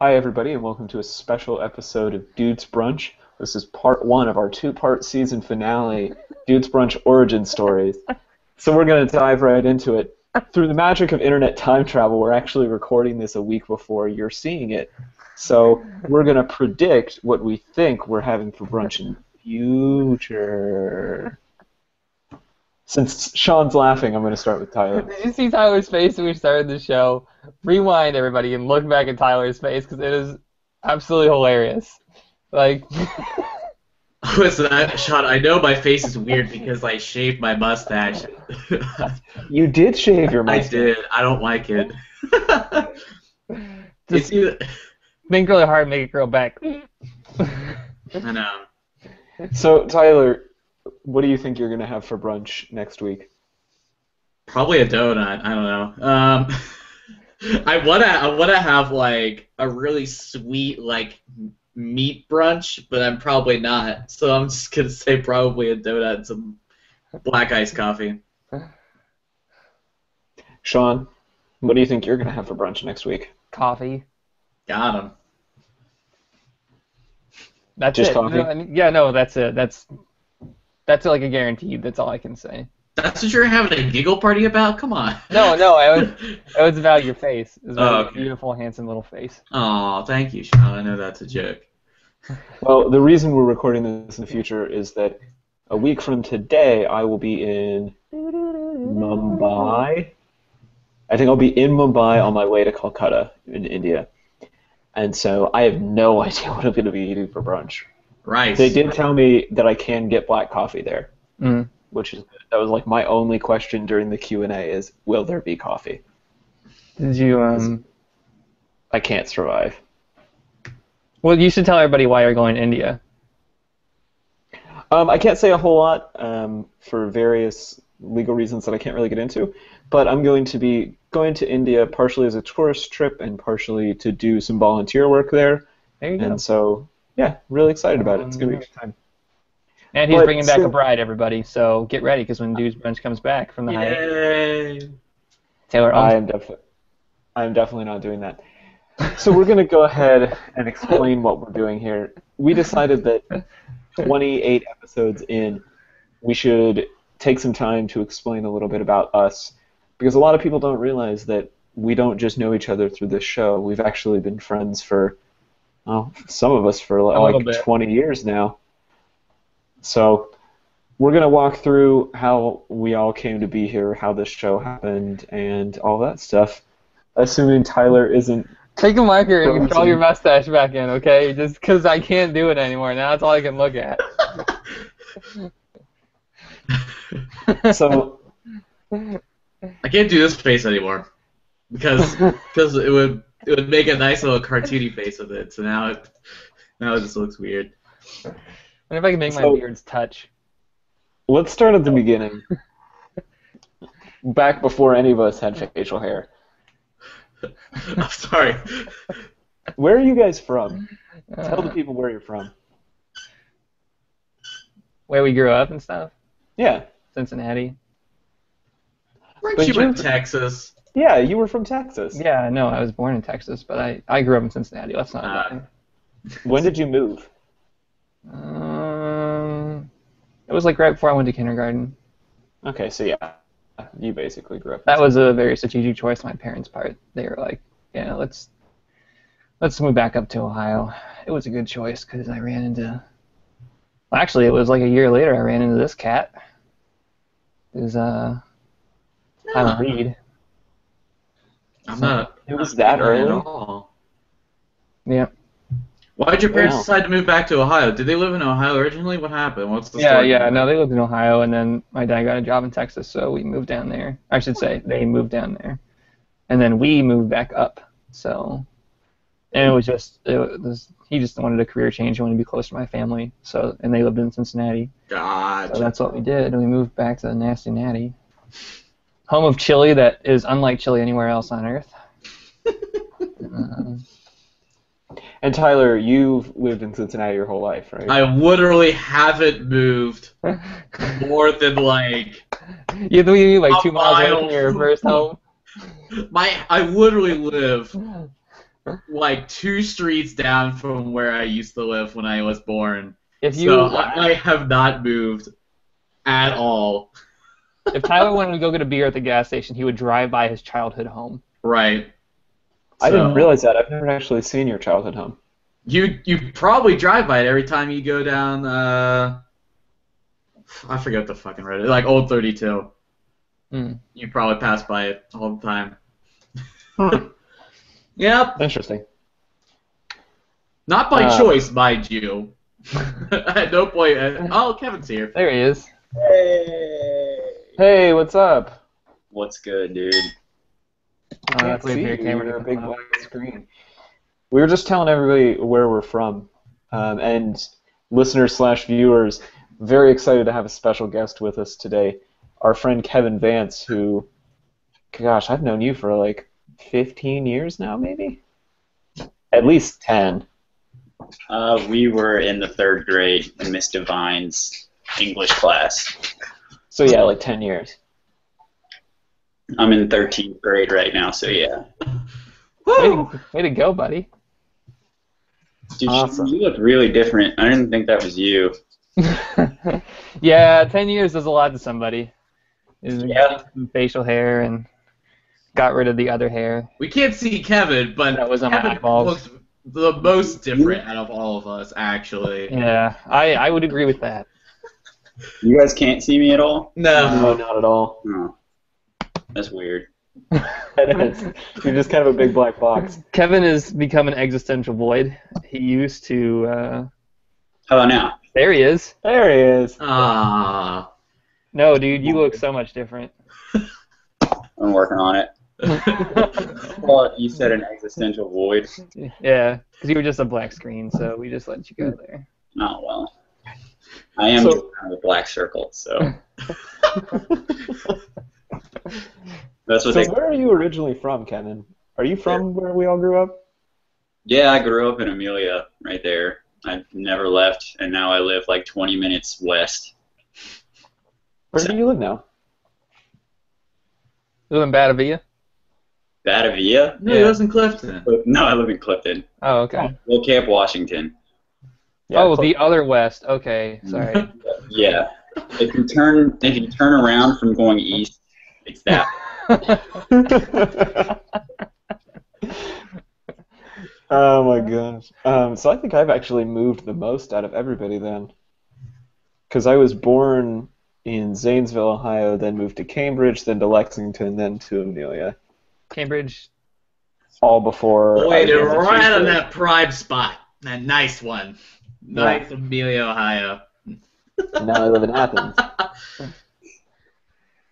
Hi, everybody, and welcome to a special episode of Dude's Brunch. This is part one of our two-part season finale, Dude's Brunch Origin Stories. So we're going to dive right into it. Through the magic of internet time travel, we're actually recording this a week before you're seeing it. So we're going to predict what we think we're having for brunch in the future. Since Sean's laughing, I'm going to start with Tyler. Did you see Tyler's face when we started the show? Rewind, everybody, and look back at Tyler's face because it is absolutely hilarious. Like, Listen, Sean, I know my face is weird because I shaved my mustache. You did shave your mustache. I did. I don't like it. just think really hard and make it grow back. I know. So, Tyler, what do you think you're going to have for brunch next week? Probably a donut. I don't know. I wanna have like a really sweet like meat brunch, but I'm probably not. So I'm just gonna say probably a donut and some black iced coffee. Sean, what do you think you're going to have for brunch next week? Coffee. Got him. That's Just it. coffee? No, yeah, no, that's it. That's like a guarantee. That's all I can say. That's what you're having a giggle party about? Come on. No, I was about your face. It was about your Okay. beautiful, handsome little face. Aw, thank you, Sean. I know that's a joke. Well, the reason we're recording this in the future is that a week from today, I will be in Mumbai. I think I'll be in Mumbai on my way to Calcutta in India. And so I have no idea what I'm going to be eating for brunch. Rice. They did tell me that I can get black coffee there, Mm. which is that was like my only question during the Q&A is, will there be coffee? Did you I can't survive. Well, you should tell everybody why you're going to India. I can't say a whole lot for various legal reasons that I can't really get into, but I'm going to be going to India partially as a tourist trip and partially to do some volunteer work there. There you go. And so, yeah, really excited about it. It's going to be a good time. And he's But bringing back so- a bride, everybody. So get ready, because when Dude's Brunch comes back from the hiatus, Yay. Taylor I owns am definitely not doing that. So we're going to go ahead and explain what we're doing here. We decided that 28 episodes in, we should take some time to explain a little bit about us, because a lot of people don't realize that we don't just know each other through this show. We've actually been friends for, well, some of us for little like bit. 20 years now. So we're going to walk through how we all came to be here, how this show happened, and all that stuff, assuming Tyler isn't. Take a marker and Frozen. draw your mustache back in, okay? Just because I can't do it anymore. Now that's all I can look at. So I can't do this face anymore because it would make a nice little cartoony face with it. So now it just looks weird. I wonder if I can make my So- beards touch. let's start at the beginning. Back before any of us had facial hair. I'm sorry. Where are you guys from? Tell the Uh, people where you're from. where we grew up and stuff. Yeah. Cincinnati. Weren't But you you're- in Texas? Yeah, you were from Texas. Yeah, no, I was born in Texas, but I grew up in Cincinnati. Let's not lie. When did you move? It was like right before I went to kindergarten. Okay, so yeah, you basically grew up. in That was a very strategic choice on my parents' part. They were like, yeah, let's move back up to Ohio. It was a good choice because I ran into. Well, actually, it was like a year later I ran into this cat. It was Tyler Reed. I'm not. It was that at early? all. Yeah. Why did your parents Wow. decide to move back to Ohio? Did they live in Ohio originally? What happened? What's the Yeah, story? yeah. No, they lived in Ohio, and then my dad got a job in Texas, so we moved down there. I should say they moved down there, and then we moved back up. So, and he just wanted a career change. He wanted to be close to my family. So, and they lived in Cincinnati. So God. that's what we did. And we moved back to the Nasty Natty, home of chili that is unlike chili anywhere else on earth. And Tyler, you've lived in Cincinnati your whole life, right? I literally haven't moved more than like You mean like A 2 miles away mile. from your first home? I literally live like 2 streets down from where I used to live when I was born. If you, So I have not moved at all. if Tyler wanted to go get a beer at the gas station, he would drive by his childhood home. Right. I didn't realize that. I've never actually seen your childhood home. You probably drive by it every time you go down. I forget the fucking road. Like Old 32. You probably pass by it all the time. Yep. Interesting. Not by choice, mind you. At no point. Oh, Kevin's here. There he is. Hey, what's up? What's good, dude? Can't see you. You're a big black screen. We were just telling everybody where we're from, and listeners/viewers, very excited to have a special guest with us today. Our friend Kevin Vance, who, gosh, I've known you for like 15 years now, maybe? At least 10. We were in the 3rd grade in Miss Divine's English class. So yeah, like 10 years. I'm in 13th grade right now, so yeah. Way to go, buddy. Dude, Awesome. you look really different. I didn't think that was you. Yeah, 10 years does a lot to somebody. Yeah. Some facial hair and got rid of the other hair. We can't see Kevin, but That was on my Kevin eyeballs. looks the most different out of all of us, actually. Yeah, I would agree with that. You guys can't see me at all? No, not at all. Oh. That's weird. It is. You're just kind of a big black box. Kevin has become an existential void. He used to... How about now? There he is. There he is. Ah. No, dude, you look so much different. I'm working on it. Well, you said an existential void. Yeah, because you were just a black screen, so we just let you go there. Oh, well. I am just kind of a black circle, so. That's what So they... where are you originally from, Kevin? Are you from where we all grew up? Yeah, I grew up in Amelia, right there. I've never left, and now I live like 20 minutes west. Where do you live now? You live in Batavia? Batavia? No, he lives in Clifton. No, I live in Clifton. Oh, okay. Will Camp, Washington. Yeah, Oh, the other west. Okay, sorry. Yeah. If you turn around from going east, it's that. Oh my gosh. So I think I've actually moved the most out of everybody then. Because I was born in Zanesville, Ohio, then moved to Cambridge, then to Lexington, then to Amelia. Cambridge. All before. Wait, I was in right on Massachusetts. that prime spot. That nice one. Nice Amelia, Ohio. Now I live in Athens.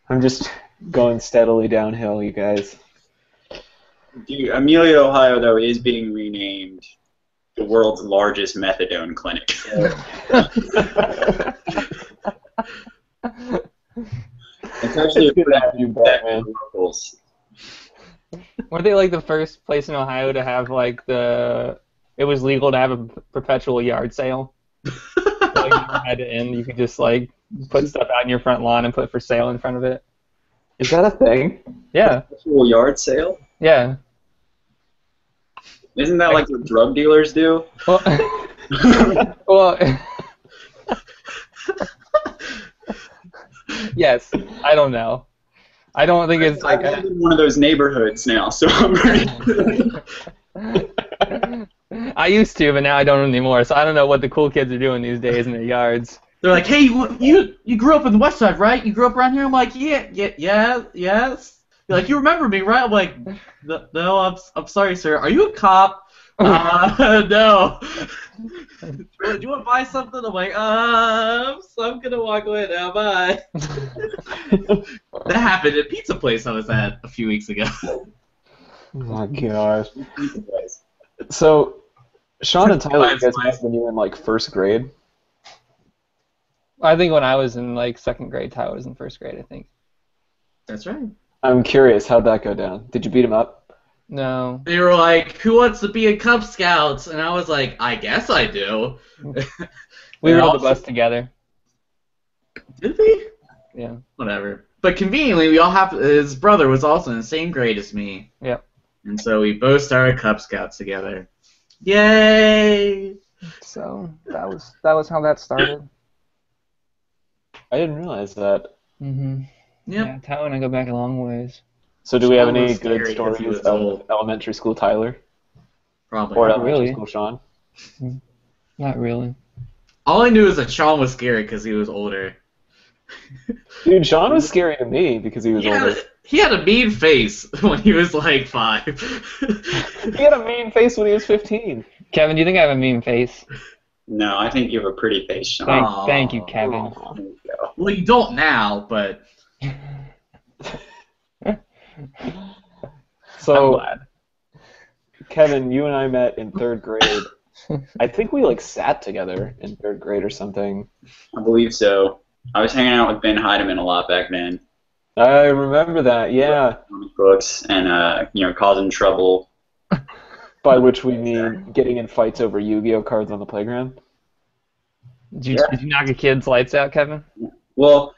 I'm just going steadily downhill, you guys. Dude, Amelia, Ohio, though, is being renamed the world's largest methadone clinic. It's actually It's good to have you back, man. locals. Weren't they like the first place in Ohio to have like the... It was legal to have a perpetual yard sale. Like, you never had to end. You could just like put stuff out in your front lawn and put for sale in front of it. Is that a thing? Yeah, Actual yard sale? yeah. Isn't that like what drug dealers do? Well, well, yes. I don't know. I don't think it's I like. live in one of those neighborhoods now, so I'm ready. I used to, but now I don't anymore. So I don't know what the cool kids are doing these days in their yards. They're like, hey, you grew up in the West Side, right? You grew up around here? I'm like, yes. You're like, you remember me, right? I'm like, no, I'm sorry, sir. Are you a cop? No. Do you want to buy something? I'm like, so I'm gonna walk away now. Bye. That happened at a pizza place I was at a few weeks ago. Oh my gosh. So, Sean and Tyler, you guys met when you were in like first grade. I think when I was in like second grade, Tyler was in first grade. I think. That's right. I'm curious, how'd that go down? Did you beat him up? No. They were like, who wants to be a Cub Scouts? And I was like, I guess I do. We And rode the also- bus together. Did we? Yeah. Whatever. But conveniently, we all have. His brother was also in the same grade as me. Yep. And so we both started Cub Scouts together. Yay! So that was how that started. I didn't realize that. Mm-hmm. Yep. Yeah, Tyler and I go back a long ways. So do we have Sean any was good scary 'cause he stories was of old. elementary school Tyler? Probably. Or Not elementary really. school Sean? Not really. All I knew is that Sean was scary because he was older. Dude, Sean was scary to me because he was older. He had a mean face when he was like 5. He had a mean face when he was 15. Kevin, do you think I have a mean face? No, I think you have a pretty face, Sean. Thank you, Aw. Kevin. There you go. Well, you don't now, but So, I'm glad. Kevin, you and I met in 3rd grade. I think we like sat together in 3rd grade or something. I believe so. I was hanging out with Ben Heidemann a lot back then. I remember that, yeah. Comic books and causing trouble. By which we mean getting in fights over Yu-Gi-Oh cards on the playground. Did you knock a kid's lights out, Kevin? Well,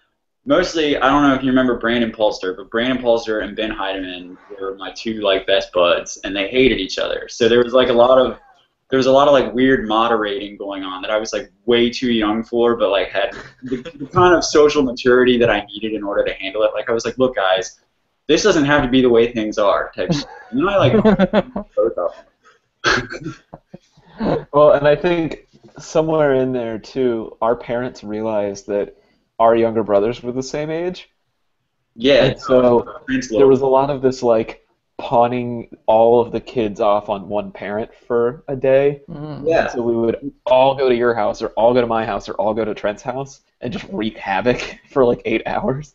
mostly I don't know if you remember Brandon Polster, but Brandon Polster and Ben Heidemann were my two like best buds, and they hated each other. So there was a lot of like weird moderating going on that I was like way too young for, but like had the kind of social maturity that I needed in order to handle it. Like I was like, look guys, this doesn't have to be the way things are. Type shit. And then I like both of them. Well, and I think somewhere in there too, our parents realized that our younger brothers were the same age. Yeah. And so there was a lot of this like pawning all of the kids off on one parent for a day. Yeah. So we would all go to your house or all go to my house or all go to Trent's house and just wreak havoc for like 8 hours.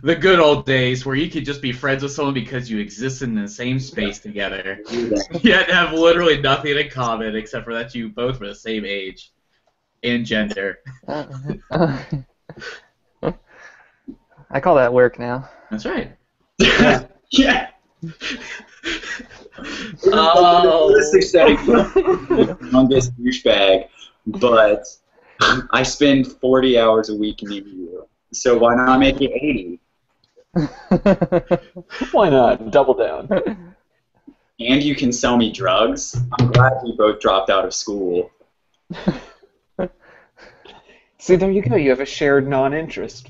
the good old days where you could just be friends with someone because you existed in the same space together. You had to have literally nothing in common except for that you both were the same age and gender. I call that work now. That's right. Yeah. Oh. On this douchebag, but I spend 40 hours a week near you. So why not make it 80? Why not? Double down. And you can sell me drugs. I'm glad we both dropped out of school. See, there you go. You have a shared non-interest.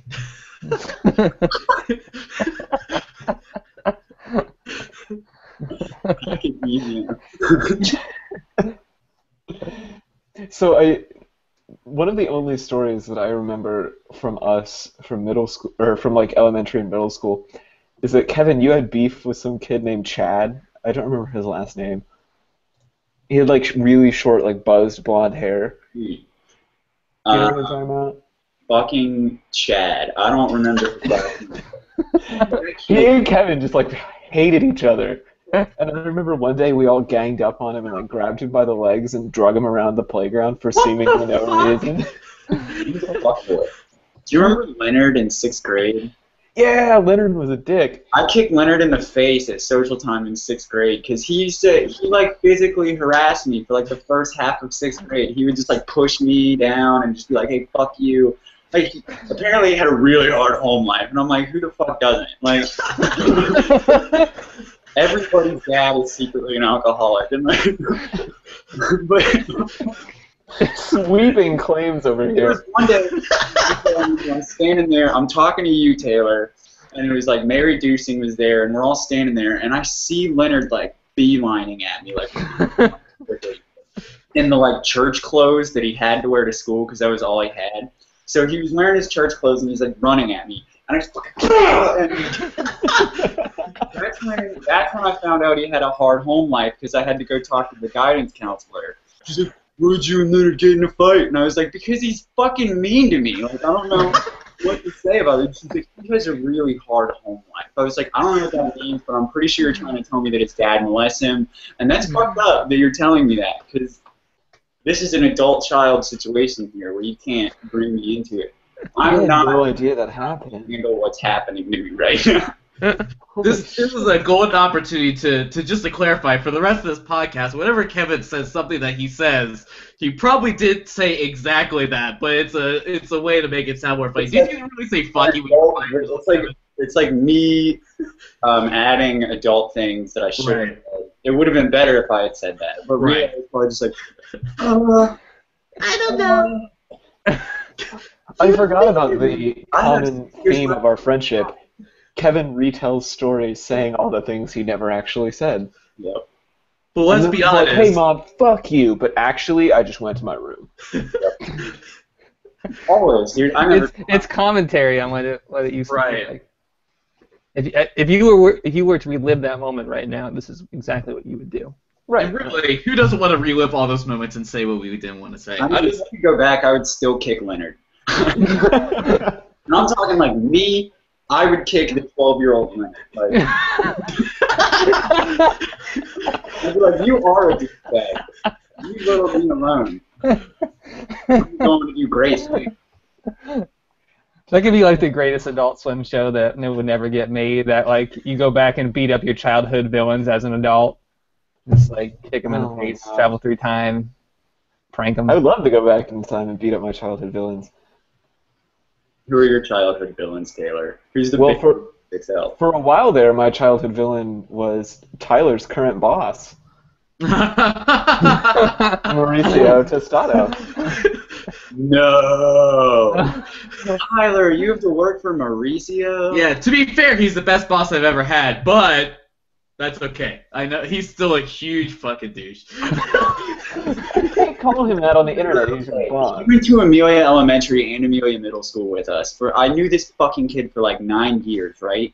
So one of the only stories that I remember from us from middle school or from like elementary and middle school is that Kevin, you had beef with some kid named Chad. I don't remember his last name. He had like really short, like buzzed blonde hair. You know what I'm talking about? Fucking Chad. I don't remember his last name. He and Kevin just like hated each other. And I remember one day we all ganged up on him and like grabbed him by the legs and drug him around the playground for seemingly no reason. He was a fuckboy. Do you remember Leonard in 6th grade? Yeah, Leonard was a dick. I kicked Leonard in the face at social time in 6th grade because he like physically harassed me for like the first half of 6th grade. He would just like push me down and just be like, "Hey, fuck you." Like apparently he had a really hard home life, and I'm like, who the fuck doesn't? Like everybody's dad is secretly an alcoholic, and like, but. Sweeping claims over here. One day, I'm standing there, I'm talking to you, Taylor, and it was like Mary Dusing was there, and we're all standing there, and I see Leonard like beelining at me, like in the like church clothes that he had to wear to school because that was all he had. So he was wearing his church clothes and he's like running at me, and I just that's when I found out he had a hard home life because I had to go talk to the guidance counselor. She's like, "Why'd you and Leonard get in a fight?" And I was like, "Because he's fucking mean to me. Like, I don't know what to say about it." She's like, "He has a really hard home life." I was like, "I don't know what that means, but I'm pretty sure you're trying to tell me that his dad molests him." And that's fucked up that you're telling me that, because this is an adult-child situation here where you can't bring me into it. I I'm had not no idea that happened. handle what's happening to me right now. This is a golden opportunity to just to clarify for the rest of this podcast. Whenever Kevin says something that he says, he probably did say exactly that, but it's a way to make it sound more funny. Did you really say "fuck you"? It's like it's like me adding adult things that I should have Right. said. It would have been better if I had said that. But really, Right. I was probably just like, I don't know. I forgot about the I common know. theme of our friendship. Kevin retells stories saying all the things he never actually said. Yep. Well, let's And then be he's like, honest. hey, Mom, fuck you. But actually, I just went to my room. Always, dude. I never. It's commentary on what it used to Right. be like. If you were to relive that moment right now, this is exactly what you would do. And really, who doesn't want to relive all those moments and say what we didn't want to say? I mean, if I could go back, I would still kick Leonard. And I'm talking like me. I would kick the 12-year-old Leonard. Like, I'd be like, you are a douchebag. You little me alone. I'm going to do grace. That could be like the greatest Adult Swim show that would never get made. That like you go back and beat up your childhood villains as an adult, just like kick them in the Oh my face, God. travel through time, prank them. I would love to go back in time and beat up my childhood villains. Who are your childhood villains, Taylor? Who's the Well, big for Excel? for a while there, my childhood villain was Tyler's current boss, Mauricio Tostado. No. Tyler, you have to work for Mauricio? Yeah, to be fair, he's the best boss I've ever had, but that's okay. I know he's still a huge fucking douche. You can't call him that on the internet. He's your He boss. went to Amelia Elementary and Amelia Middle School with us. I knew this fucking kid for like 9 years, right?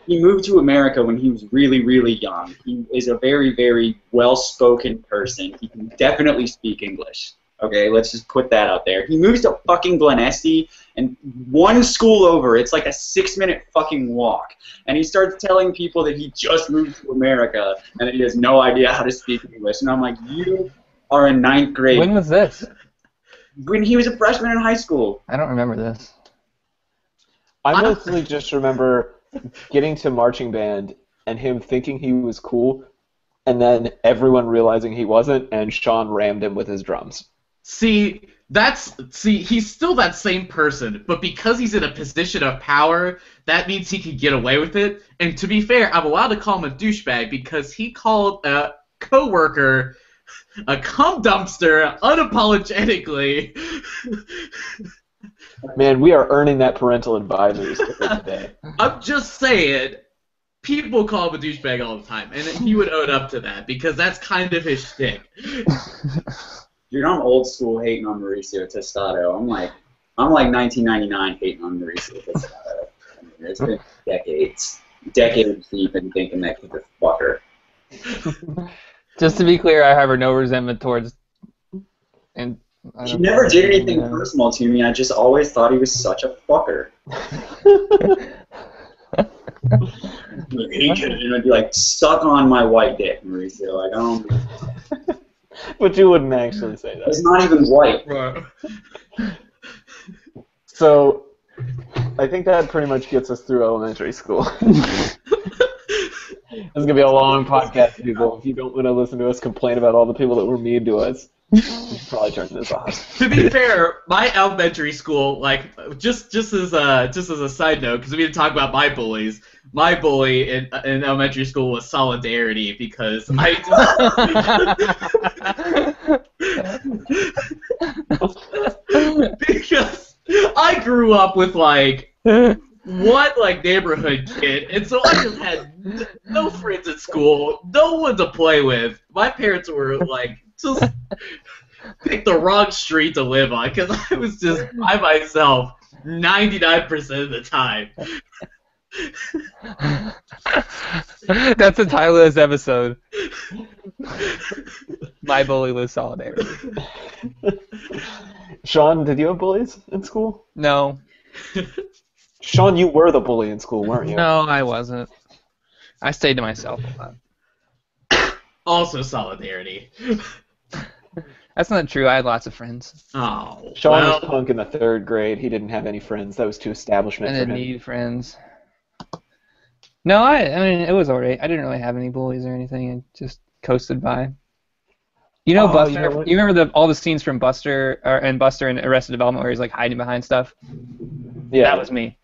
He moved to America when he was really, really young. He is a very, very well-spoken person. He can definitely speak English. Okay, let's just put that out there. He moves to fucking Glen Estee, and one school over, it's like a 6-minute fucking walk. And he starts telling people that he just moved to America and that he has no idea how to speak English. And I'm like, you are in 9th grade. When was this? When he was a freshman in high school. I don't remember this. I mostly just remember getting to marching band and him thinking he was cool, and then everyone realizing he wasn't, and Sean rammed him with his drums. See, he's still that same person, but because he's in a position of power, that means he can get away with it. And to be fair, I'm allowed to call him a douchebag because he called a coworker a cum dumpster unapologetically. Man, we are earning that parental advisory sticker today. I'm just saying, people call him a douchebag all the time, and he would own up to that because that's kind of his shtick. Dude, I'm old school hating on Mauricio Tostado. I'm like 1999 hating on Mauricio Tostado. I mean, it's been decades deep in thinking that he's a fucker. Just to be clear, I harbor no resentment towards. And He never did anything personal to me. I just always thought he was such a fucker. He could be like, suck on my white dick, Mauricio. Like, I don't. But you wouldn't actually say that. It's not even white. So, I think that pretty much gets us through elementary school. This is going to be a long podcast, people. If you don't want to listen to us complain about all the people that were mean to us, you should probably turn this off. To be fair, my elementary school, like, just as a side note, because we didn't talk about my bullies. My bully in elementary school was Solidarity because because I grew up with like one like neighborhood kid, and so I just had no friends at school, no one to play with. My parents were like just picked the wrong street to live on because I was just by myself 99% of the time. That's the title of this episode. My bully was Solidarity. Sean, did you have bullies in school? No. Sean, you were the bully in school, weren't you? No, I wasn't. I stayed to myself a lot. Also Solidarity. That's not true. I had lots of friends. Oh, Sean well, was punk in the 3rd grade. He didn't have any friends. That was too establishment I for didn't him. need friends. No, I mean, it was alright. I didn't really have any bullies or anything. I just coasted by. You know, Oh, Buster. you know what? You remember all the scenes from Buster and Arrested Development where he's like hiding behind stuff? Yeah. That was me.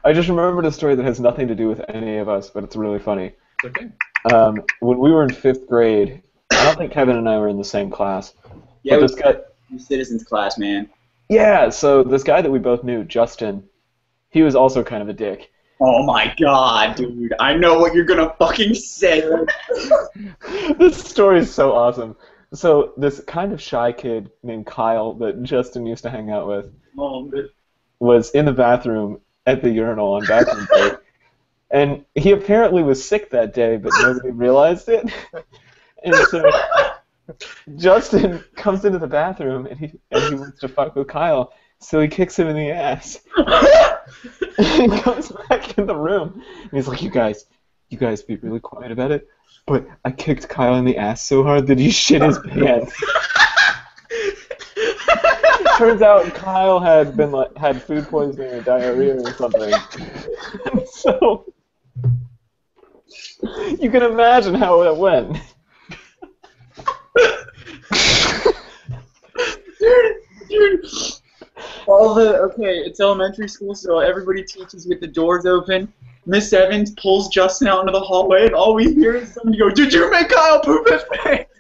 I just remembered a story that has nothing to do with any of us, but it's really funny. Okay. When we were in 5th grade, I don't think Kevin and I were in the same class. Yeah, But we this guy, citizens class, man. yeah, so this guy that we both knew, Justin, he was also kind of a dick. Oh my god, dude. I know what you're gonna fucking say. This story is so awesome. So this kind of shy kid named Kyle that Justin used to hang out with was in the bathroom at the urinal on bathroom break. And he apparently was sick that day, but nobody realized it. And so Justin comes into the bathroom and he wants to fuck with Kyle, so he kicks him in the ass. And he comes back in the room and he's like, "You guys be really quiet about it. But I kicked Kyle in the ass so hard that he shit his pants." Turns out Kyle had food poisoning or diarrhea or something. And so you can imagine how it went. Dude. It's elementary school, so everybody teaches with the doors open. Miss Evans pulls Justin out into the hallway, and all we hear is somebody go, "Did you make Kyle poop his pants?"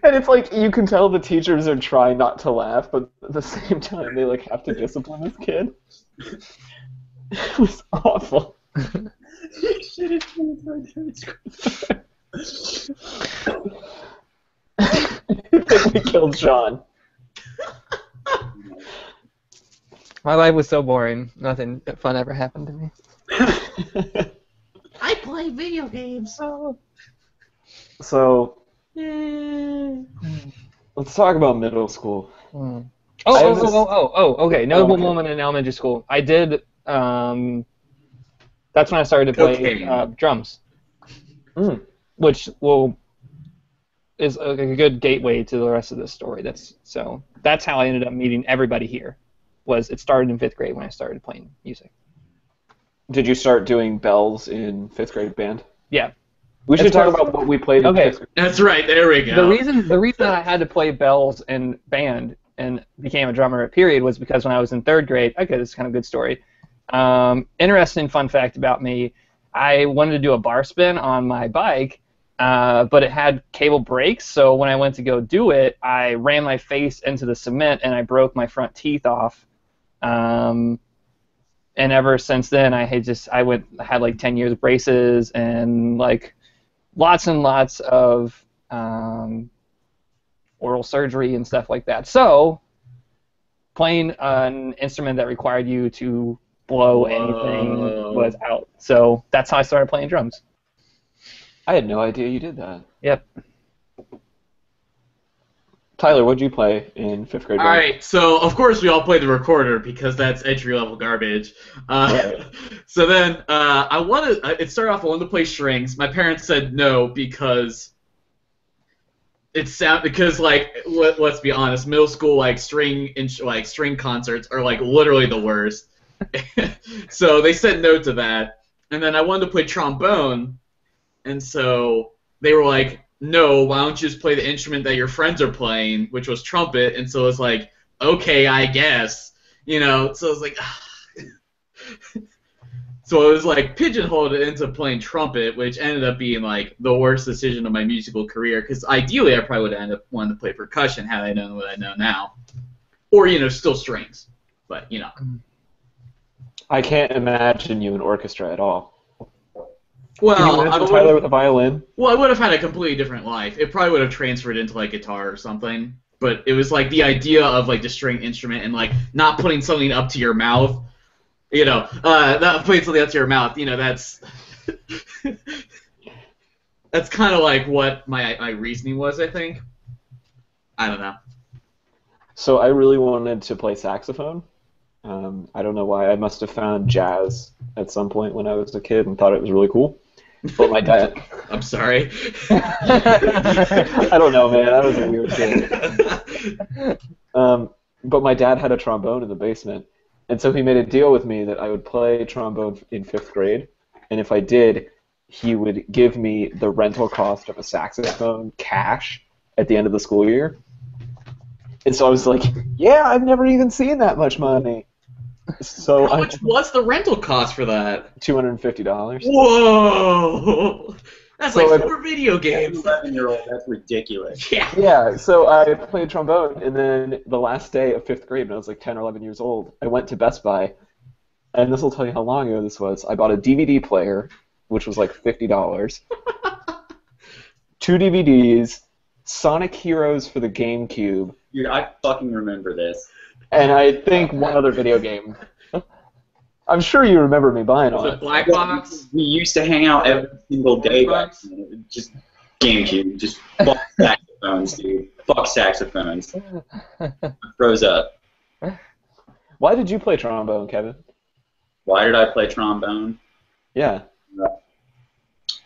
And it's like you can tell the teachers are trying not to laugh, but at the same time they have to discipline this kid. It was awful. He shit his pants right there. I think we killed Sean. My life was so boring. Nothing fun ever happened to me. I play video games. So, let's talk about middle school. Okay. Notable Okay. moment in elementary school. I did. That's when I started to play drums, which is a good gateway to the rest of this story. That's how I ended up meeting everybody here. It started in 5th grade when I started playing music. Did you start doing bells in 5th grade band? Yeah. We should talk about what we played in 5th grade. That's right. There we go. The reason that I had to play bells in band and became a drummer period was because when I was in 3rd grade. Okay, this is kind of a good story. Interesting fun fact about me. I wanted to do a bar spin on my bike, but it had cable brakes, so when I went to go do it, I ran my face into the cement and I broke my front teeth off. And ever since then, I had like 10 years of braces and like lots and lots of oral surgery and stuff like that. So playing an instrument that required you to blow anything was out. So that's how I started playing drums. I had no idea you did that. Yep. Tyler, what'd you play in 5th grade? All right, so of course we all played the recorder because that's entry-level garbage. So then it started off I wanted to play strings. My parents said no because let's be honest, middle school string concerts are literally the worst. So they said no to that. And then I wanted to play trombone, and so they were like, "No, why don't you just play the instrument that your friends are playing," which was trumpet. And so it's like, okay, I guess, So it was like, so it was like pigeonholed into playing trumpet, which ended up being the worst decision of my musical career. Because ideally, I probably would have ended up wanting to play percussion had I known what I know now, or still strings. But I can't imagine you in orchestra at all. Well, Can you imagine Tyler with a violin? Well, I would have had a completely different life. It probably would have transferred into guitar or something. But it was the idea of the string instrument and not putting something up to your mouth. Not putting something up to your mouth. That's that's kind of what my reasoning was. I think. I don't know. So I really wanted to play saxophone. I don't know why. I must have found jazz at some point when I was a kid and thought it was really cool. But my dad... I'm sorry. I don't know, man. I was a weird kid. But my dad had a trombone in the basement, and so he made a deal with me that I would play trombone in 5th grade, and if I did, he would give me the rental cost of a saxophone cash at the end of the school year. And so I was like, yeah, I've never even seen that much money. So How much was the rental cost for that? $250. Whoa! That's So like I- 4 video games. 11-year-old, that's ridiculous. Yeah. Yeah, so I played trombone, and then the last day of 5th grade, when I was like 10 or 11 years old, I went to Best Buy, and this will tell you how long ago this was. I bought a DVD player, which was like $50, 2 DVDs, Sonic Heroes for the GameCube, Dude, I fucking remember this. and I think one other video game. I'm sure you remember me buying all Was it that. Black Box? We used to hang out every single day back Xbox? then. Just GameCube, just fuck saxophones, dude. Fuck saxophones. I froze up. Why did you play trombone, Kevin? Why did I play trombone? Yeah.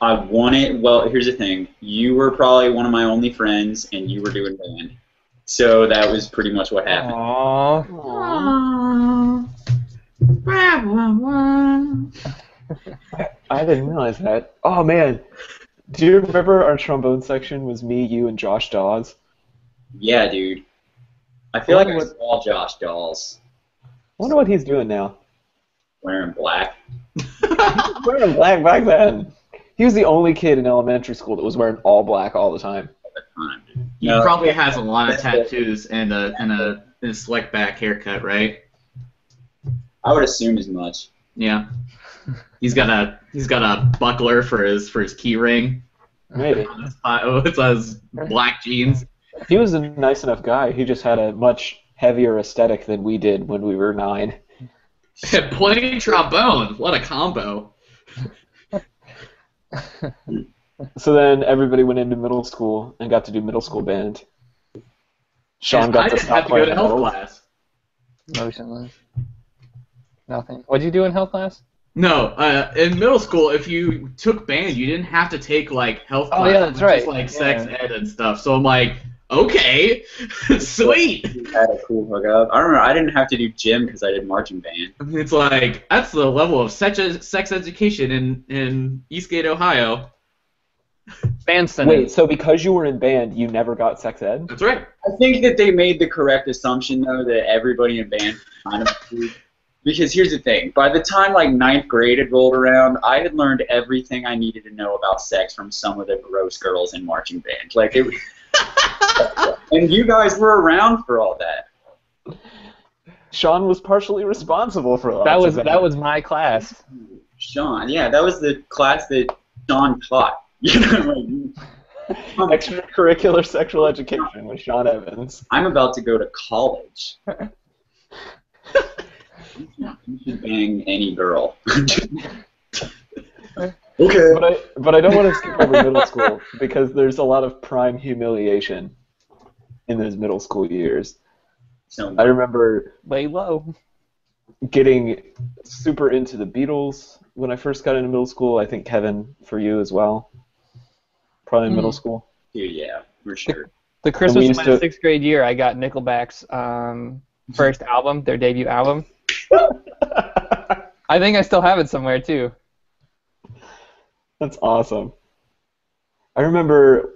I wanted, well, here's the thing. You were probably one of my only friends, and you were doing band. So that was pretty much what happened. Aww. I didn't realize that. Oh, man. Do you remember our trombone section was me, you, and Josh Dawes? Yeah, dude. I feel like I saw Josh Dolls I wonder what he's doing now. wearing black. Wearing black back then. He was the only kid in elementary school that was wearing all black all the time. At the time, dude. He No, probably has a lot of tattoos and a slick back haircut, right? I would assume as much. Yeah. He's got a buckler for his key ring. Maybe. It's on his black jeans. He was a nice enough guy. He just had a much heavier aesthetic than we did when we were 9. Playing trombone. What a combo. So then everybody went into middle school and got to do middle school band. Sean I got to didn't stop have to go playing to health medals. class. Motionless. Nothing. What'd you do in health class? No, in middle school, if you took band, you didn't have to take like health Oh, classes, yeah, that's which is right. like Yeah. sex ed and stuff. So I'm like, okay, sweet. We had a cool hookup. I remember I didn't have to do gym because I did marching band. It's like that's the level of sex education in Eastgate, Ohio. Vance. Wait, so because you were in band, you never got sex ed? That's right. I think that they made the correct assumption, though, that everybody in band kind of did. Because here's the thing. By the time, like, 9th grade had rolled around, I had learned everything I needed to know about sex from some of the gross girls in marching band. Like, it was... And you guys were around for all that. Sean was partially responsible for that was of that was my class. Sean, yeah, that was the class that Sean taught. You know, like, extracurricular sexual education with Sean Evans. I'm about to go to college. You should bang any girl. Okay. But I don't want to skip over middle school because there's a lot of prime humiliation in those middle school years. So, I remember Lay low. getting super into the Beatles when I first got into middle school. I think Kevin, for you as well. Probably in middle school. dude, yeah, for sure. The Christmas used of my to- 6th grade year, I got Nickelback's first album, their debut album. I think I still have it somewhere too. That's awesome. I remember,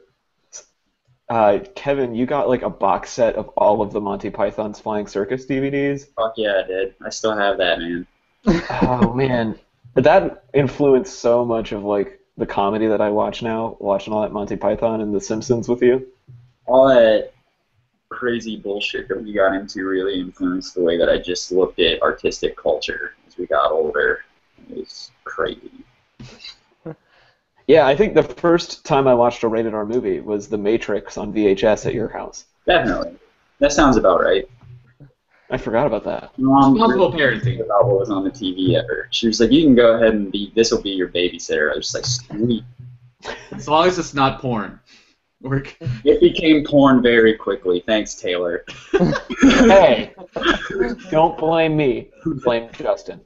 Kevin, you got like a box set of all of the Monty Python's Flying Circus DVDs. Fuck yeah, I did. I still have that, man. Oh man, but that influenced so much of like the comedy that I watch now, watching all that Monty Python and The Simpsons with you. All that crazy bullshit that we got into really influenced the way that I just looked at artistic culture as we got older. It was crazy. Yeah, I think the first time I watched a rated R movie was The Matrix on VHS at your house. Definitely. That sounds about right. I forgot about that. Mom Responsible really parenting. about what was on the TV ever. She was like, you can go ahead and this will be your babysitter. I was just like, sweet. As long as it's not porn. It became porn very quickly. Thanks, Taylor. Hey, don't blame me. Blame Justin.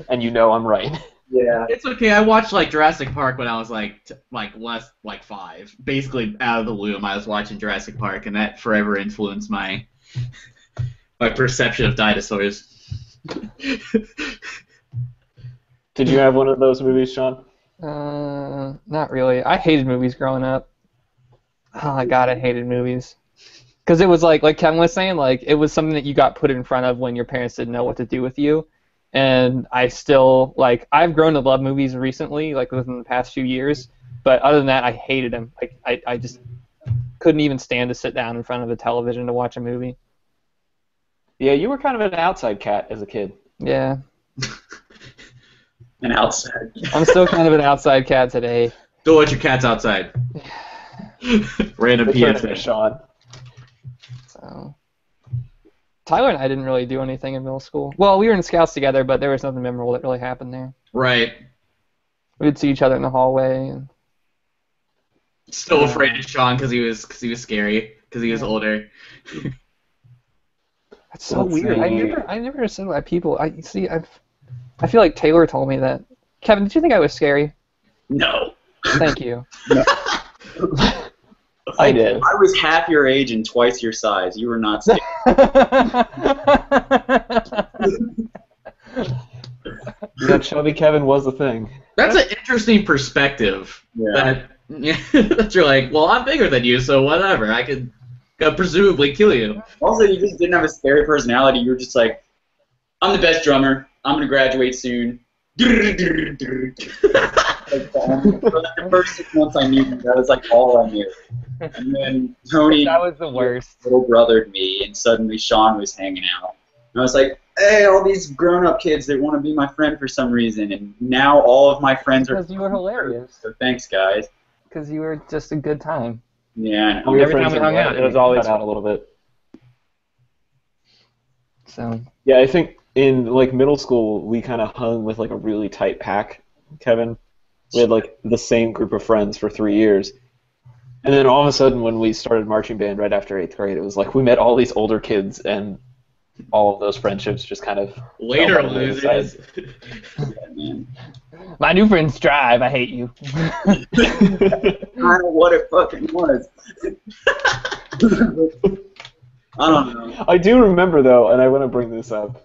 And you know I'm right. Yeah. It's okay. I watched like Jurassic Park when I was like 5. Basically out of the womb, I was watching Jurassic Park, and that forever influenced my perception of dinosaurs. Did you have one of those movies, Sean? Not really. I hated movies growing up. Oh my god, I hated movies. Because it was like Kevin was saying, like it was something that you got put in front of when your parents didn't know what to do with you. And I still like I've grown to love movies recently, like within the past few years. But other than that, I hated them. Like I just couldn't even stand to sit down in front of a television to watch a movie. Yeah, you were kind of an outside cat as a kid. Yeah. An outside. I'm still kind of an outside cat today. Don't let your cats outside. Random Return to PSA. Sean. So Tyler and I didn't really do anything in middle school. Well, we were in Scouts together, but there was nothing memorable that really happened there. Right. We'd see each other in the hallway. And Still afraid of Sean because he was scary because he was older. that's so Let's weird. see. I never understood why people. I feel like Taylor told me that. Kevin, did you think I was scary? No. Thank you. I did. I was half your age and twice your size. You were not scared. That chubby Kevin was a thing. That's an interesting perspective. Yeah. That you're like, well, I'm bigger than you, so whatever. I could presumably kill you. Also, you just didn't have a scary personality. You were just like, I'm the best drummer. I'm going to graduate soon. Like, for like the first 6 months I knew you, that was like all I knew. And then Tony That was the worst. little brothered me, and suddenly Sean was hanging out. And I was like, hey, all these grown-up kids that want to be my friend for some reason, and now all of my friends are... Because you were hilarious. So thanks, guys. Because you were just a good time. Yeah. All your Every time friends we are hung white, out, it and was you always cut out a little bit. So Yeah, I think in like middle school we kind of hung with like a really tight pack, Kevin. We had like the same group of friends for 3 years. And then all of a sudden when we started marching band right after 8th grade, it was like we met all these older kids and all of those friendships just kind of Later, fell by the losers. wayside. Yeah, man. my new friends drive. I hate you. I don't know what it fucking was. I don't know. I do remember though, and I want to bring this up.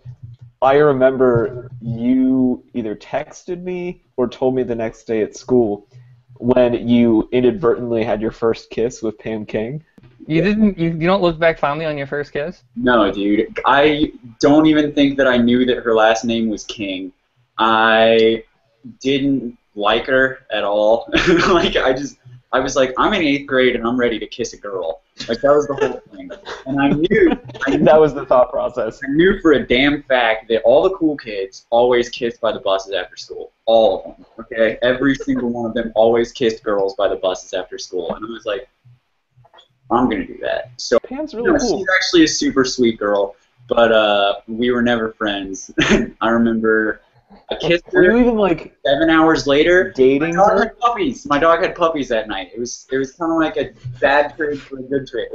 I remember you either texted me or told me the next day at school when you inadvertently had your first kiss with Pam King. You didn't. You don't look back fondly on your first kiss. No, dude. I don't even think that I knew that her last name was King. I didn't like her at all. Like, I was like, I'm in 8th grade and I'm ready to kiss a girl. Like, that was the whole thing. And I knew That was the thought process. I knew for a damn fact that all the cool kids always kissed by the buses after school. All of them. Okay? Every single one of them always kissed girls by the buses after school. And I was like, I'm going to do that. So, Pam's really cool. she's actually a super sweet girl, but we were never friends. I remember I kissed Were you her even like 7 hours later. dating My dog her? had puppies. My dog had puppies that night. It was kind of like a bad trade for a good trade.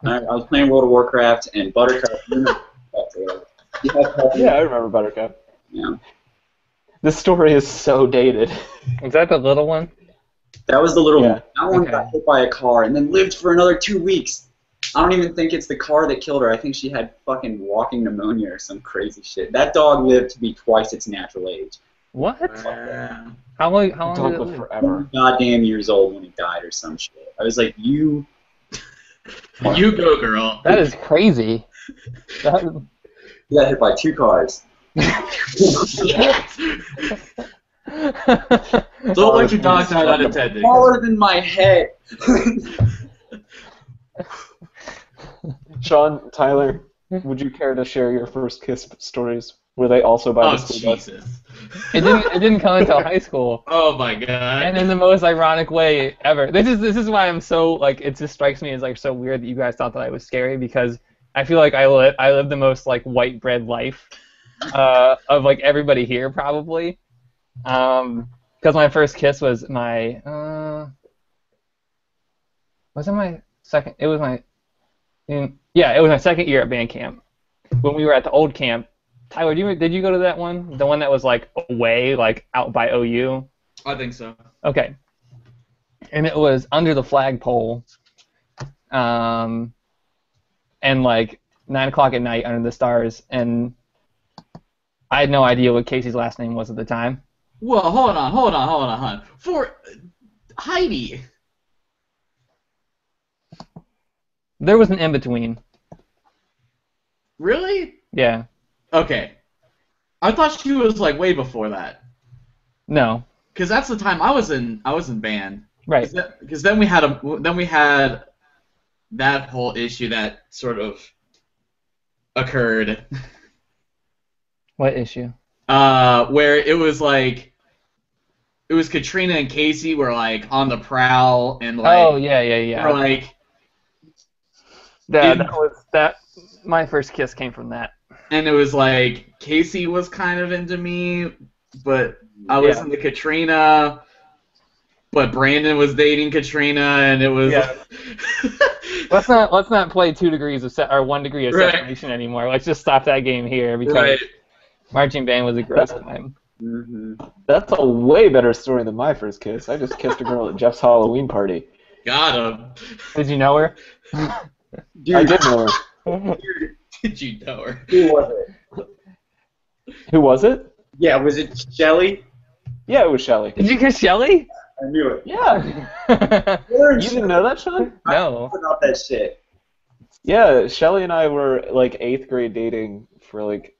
I was playing World of Warcraft and Buttercup. Yeah, I remember Buttercup. Yeah. This story is so dated. Was that the little one? That was the little Yeah. one. That one got hit by a car and then lived for another 2 weeks. I don't even think it's the car that killed her. I think she had fucking walking pneumonia or some crazy shit. That dog lived to be twice its natural age. What? Wow. How long? How long Dog did it lived live? forever. Goddamn years old when he died or some shit. I was like, you. You go, girl. That is crazy. That, He got hit by 2 cars. Yes. Don't let your dog die unattended. Smaller than my head. Sean, Tyler, would you care to share your first kiss stories? Were they also by Oh, the school bus? Jesus. it didn't come until high school, Oh, my God. and in the most ironic way ever. This is why I'm so like it just strikes me as like so weird that you guys thought that I was scary because I feel like I live the most like white bread life of like everybody here probably. Because my first kiss was my was it my second? It was my yeah, it was my second year at band camp when we were at the old camp. Tyler, did you go to that one? The one that was like away, like out by OU? I think so. Okay. And it was under the flagpole, and like 9 o'clock at night under the stars, and I had no idea what Casey's last name was at the time. Well, hold on. For Heidi. There was an in between. Really? Yeah. Okay. I thought she was like way before that. No. Because that's the time I was in band. Right. Because then we had that whole issue that sort of occurred. What issue? Where it was Katrina and Casey were like on the prowl and like Oh yeah. were like that. My first kiss came from that. and it was like Casey was kind of into me, but I was into Katrina. But Brandon was dating Katrina, and it was. Yeah. Let's not play 2 degrees of or 1 degree of Right. separation anymore. Let's just stop that game here because Right. marching band was a gross time. Mm-hmm. That's a way better story than my first kiss. I just kissed a girl at Jeff's Halloween party. Got him. Did you know her? Dude, I did know her. Did you know her? who was it? Who was it? Yeah, was it Shelly? Yeah, it was Shelly. Did you kiss Shelly? I knew it. Yeah. No. You didn't know that, Sean? I forgot that shit. Yeah, Shelly and I were like 8th grade dating for like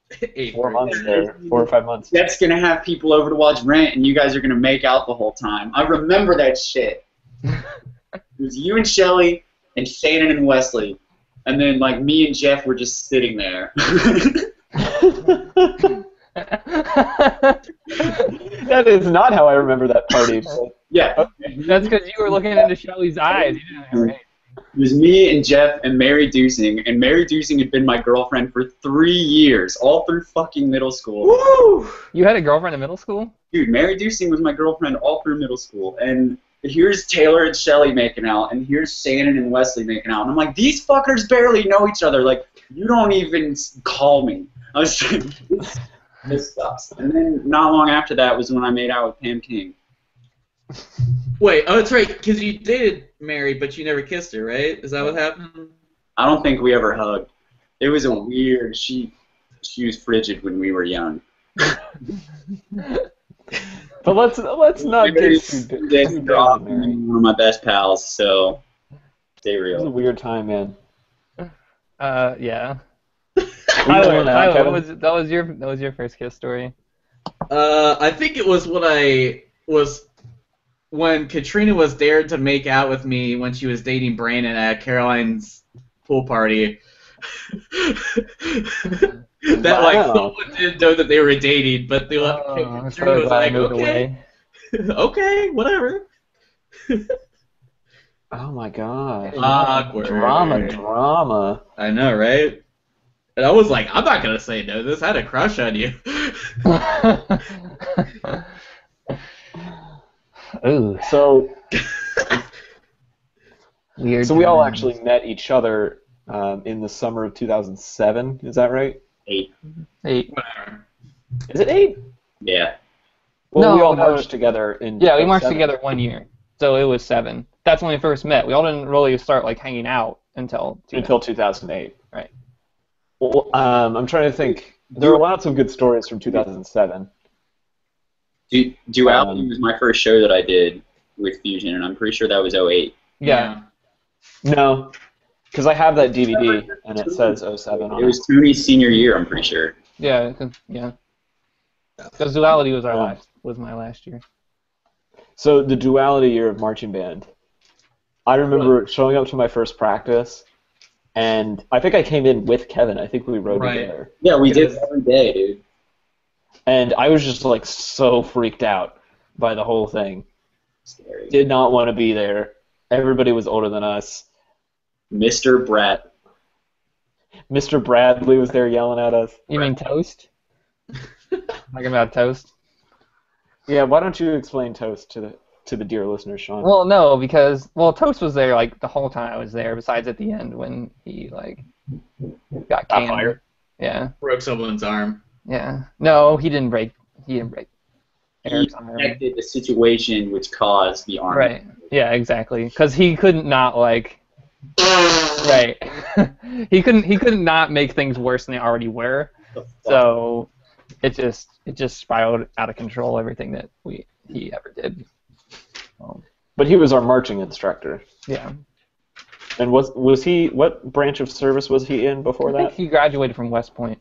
4 months there, 4 or 5 months. Jeff's gonna have people over to watch Rent, and you guys are gonna make out the whole time. I remember that shit. It was you and Shelly and Shannon and Wesley, and then like me and Jeff were just sitting there. That is not how I remember that party. But Yeah. That's because you were looking into Shelly's eyes. You didn't know, right? It was me and Jeff and Mary Dusing, and Mary Dusing had been my girlfriend for 3 years, all through fucking middle school. Woo! You had a girlfriend in middle school? Dude, Mary Dusing was my girlfriend all through middle school, and here's Taylor and Shelly making out, and here's Shannon and Wesley making out, and I'm like, these fuckers barely know each other. Like, you don't even call me. I was like, this sucks. And then not long after that was when I made out with Pam King. Wait, oh, that's right, because you dated Mary, but you never kissed her, right? Is that what happened? I don't think we ever hugged. It was a weird. She was frigid when we were young. But let's not get too down, Mary. One of my best pals, so stay It was a real. weird time, man. Yeah. You Tyler, know that, Kevin? that was your first kiss story. I think it was when Katrina was dared to make out with me when she was dating Brandon at Caroline's pool party. That like Wow. someone didn't know that they were dating, but they I'm Katrina so was glad I like, moved okay, away. okay, whatever. Oh my god. Awkward. Drama. I know, right? And I was like, I'm not gonna say no to this. I had a crush on you. Ooh, So weird. we all times. actually met each other in the summer of 2007. Is that right? 8. Hey, Whatever. Is it 8? Yeah. Well, No, we all no. marched together in. yeah, we marched 2007. together 1 year, so it was 7. That's when we first met. We all didn't really start like hanging out until 2008. Right. Well, I'm trying to think. There are lots of good stories from 2007. Duality was my first show that I did with Fusion, and I'm pretty sure that was 08. Yeah. No, because I have that DVD and it says 07 on It was Tony's senior year, I'm pretty sure. Yeah. Because Duality was Yeah. my last year. So the duality year of marching band. I remember showing up to my first practice, and I think I came in with Kevin. I think we rode Right. together. Yeah, we did every day, dude. And I was just like so freaked out by the whole thing. Scary. Did not want to be there. Everybody was older than us. Mr. Brett. Mr. Bradley was there yelling at us. You mean Toast? Talking about Toast? Yeah, why don't you explain Toast to the dear listeners, Sean? Well, no, because Toast was there like the whole time I was there. Besides at the end when he like got canned. fired? Yeah, Broke someone's arm. yeah. No, he didn't break. He He Eric's arm. connected the situation which caused the arm. Right. Yeah, exactly. Because he couldn't not like. Right. he couldn't not make things worse than they already were. So it just spiraled out of control. Everything that he ever did. But he was our marching instructor. Yeah. And was he, what branch of service was he in before I think that? he graduated from West Point.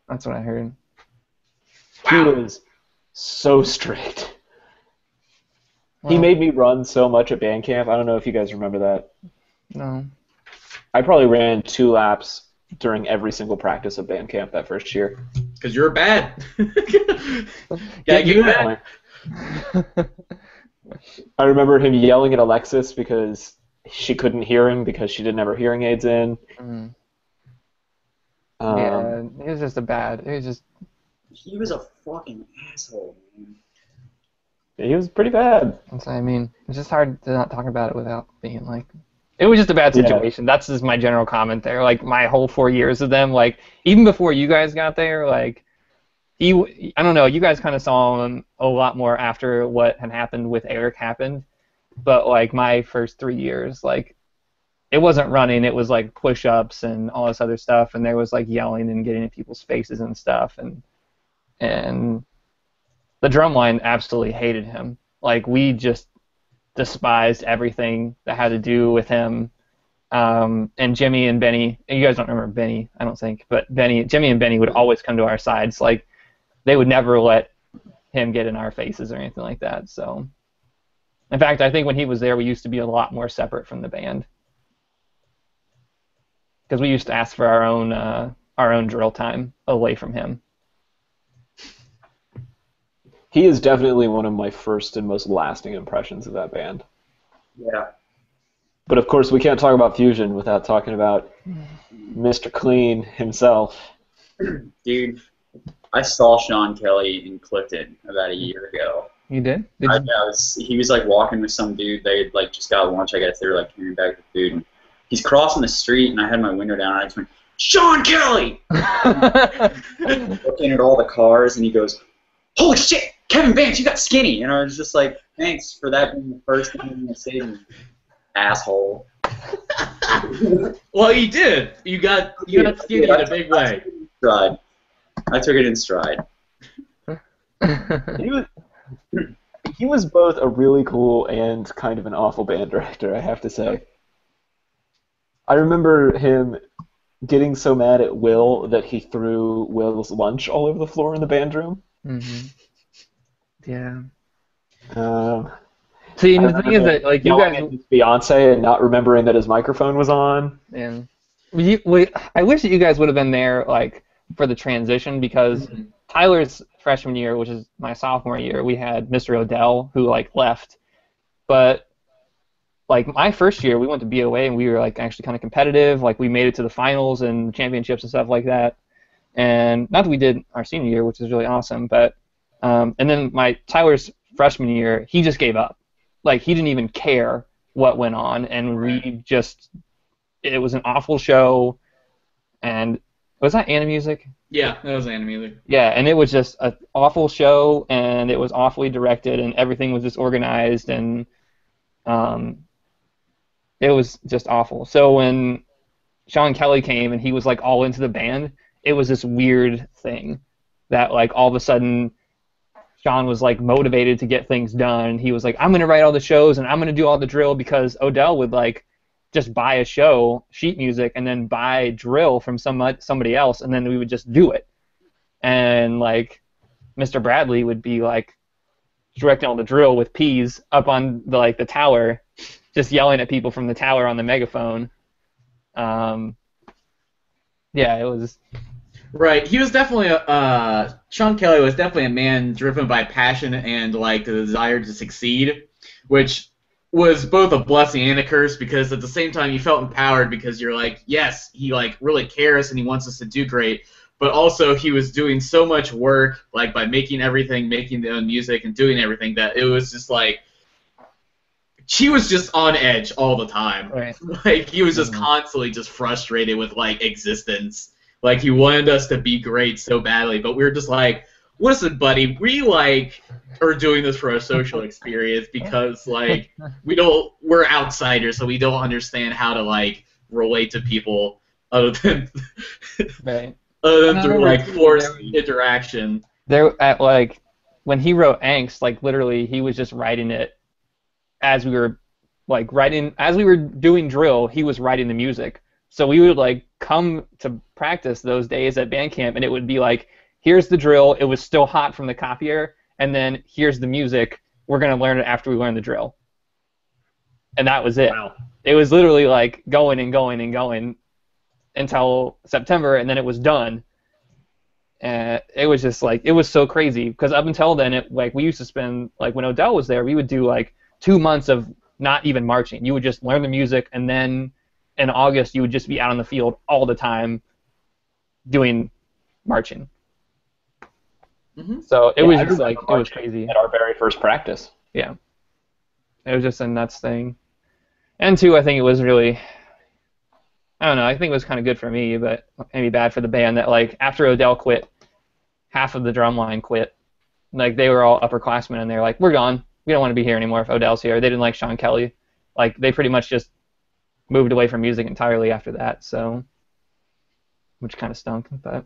That's what I heard. He was so strict. He Well, made me run so much at band camp. I don't know if you guys remember that. no. I probably ran 2 laps during every single practice of band camp that first year. Because you're bad. Gotta Get get back. I remember him yelling at Alexis because she couldn't hear him because she didn't have her hearing aids in. Mm. Um, Yeah, it was just a bad. It was just. He was a fucking asshole, man. He was pretty bad. I mean, it's just hard to not talk about it without being like. It was just a bad Yeah. situation. That's just my general comment there. Like my whole 4 years of them, like even before you guys got there, like I don't know, you guys kind of saw him a lot more after what had happened with Eric happened, but like my first 3 years, like it wasn't running, it was like push-ups and all this other stuff, and there was like yelling and getting in people's faces and stuff, and the drumline absolutely hated him. Like we just despised everything that had to do with him. And Jimmy and Benny, and you guys don't remember Benny, I don't think, but Jimmy and Benny would always come to our sides. Like they would never let him get in our faces or anything like that. So, in fact, I think when he was there, we used to be a lot more separate from the band because we used to ask for our own drill time away from him. He is definitely one of my first and most lasting impressions of that band. Yeah. But of course, we can't talk about Fusion without talking about Mr. Clean himself. Dude, I saw Sean Kelly in Clifton about a year ago. You did? He was like walking with some dude. They had like just got lunch. I guess they were like carrying back the food. And he's crossing the street, and I had my window down. And I just went, Sean Kelly! Looking at all the cars, and he goes, holy shit, Kevin Vance, you got skinny. And I was just like, thanks for that being the first thing you say to me, asshole. Well, you did. You got skinny in a big way. I took it in stride. He was both a really cool and kind of an awful band director, I have to say. I remember him getting so mad at Will that he threw Will's lunch all over the floor in the band room. Mm-hmm. Yeah. I See, the remember thing is that like you yelling guys. at his Beyonce and not remembering that his microphone was on. And I wish that you guys would have been there, like, for the transition, because Tyler's freshman year, which is my sophomore year, we had Mr. Odell, who, like, left. But, like, my first year, we went to BOA, and we were, like, actually kind of competitive. Like, we made it to the finals and championships and stuff like that. And not that we did our senior year, which was really awesome, but, and then Tyler's freshman year, he just gave up. Like, he didn't even care what went on, and it was an awful show, and was that Animusic? Yeah, that was Animusic. Yeah, and it was just an awful show, and it was awfully directed, and everything was disorganized, and it was just awful. So when Sean Kelly came and he was like all into the band, it was this weird thing that like all of a sudden Sean was like motivated to get things done. He was like, I'm gonna write all the shows and I'm gonna do all the drill, because Odell would like just buy a show, sheet music, and then buy drill from somebody else, and then we would just do it. And like Mr. Bradley would be like directing all the drill with Peas up on the tower, just yelling at people from the tower on the megaphone. Yeah, it was. Right, he was definitely Sean Kelly was definitely a man driven by passion and like the desire to succeed, which was both a blessing and a curse, because at the same time you felt empowered because you're like, yes, he like really cares and he wants us to do great, but also he was doing so much work like by making the own music and doing everything, that it was just like he was just on edge all the time. Right. Like he was just constantly just frustrated with like existence. Like he wanted us to be great so badly, but we were just like, listen, buddy, we like are doing this for a social experience, because like we're outsiders, so we don't understand how to like relate to people other than Right. through like forced interaction. There at like when he wrote Angst, like literally he was just writing it as we were like writing as we were doing drill. He was writing the music, so we would like come to practice those days at band camp, and it would be like, here's the drill. It was still hot from the copier, and then here's the music. We're gonna learn it after we learn the drill, and that was it. Wow. It was literally like going and going and going until September, and then it was done. And it was just like, it was so crazy because up until then, we used to spend, like when Odell was there, we would do like 2 months of not even marching. You would just learn the music, and then in August you would just be out on the field all the time doing marching. Mm-hmm. So it Yeah, was I just remember like, it was crazy. At our very first practice. Yeah. It was just a nuts thing. And two, I think it was really, I don't know, I think it was kind of good for me, but maybe bad for the band that, like, after Odell quit, half of the drum line quit. Like, they were all upperclassmen, and they're like, we're gone. We don't want to be here anymore if Odell's here. They didn't like Sean Kelly. Like, they pretty much just moved away from music entirely after that, so, which kind of stunk. But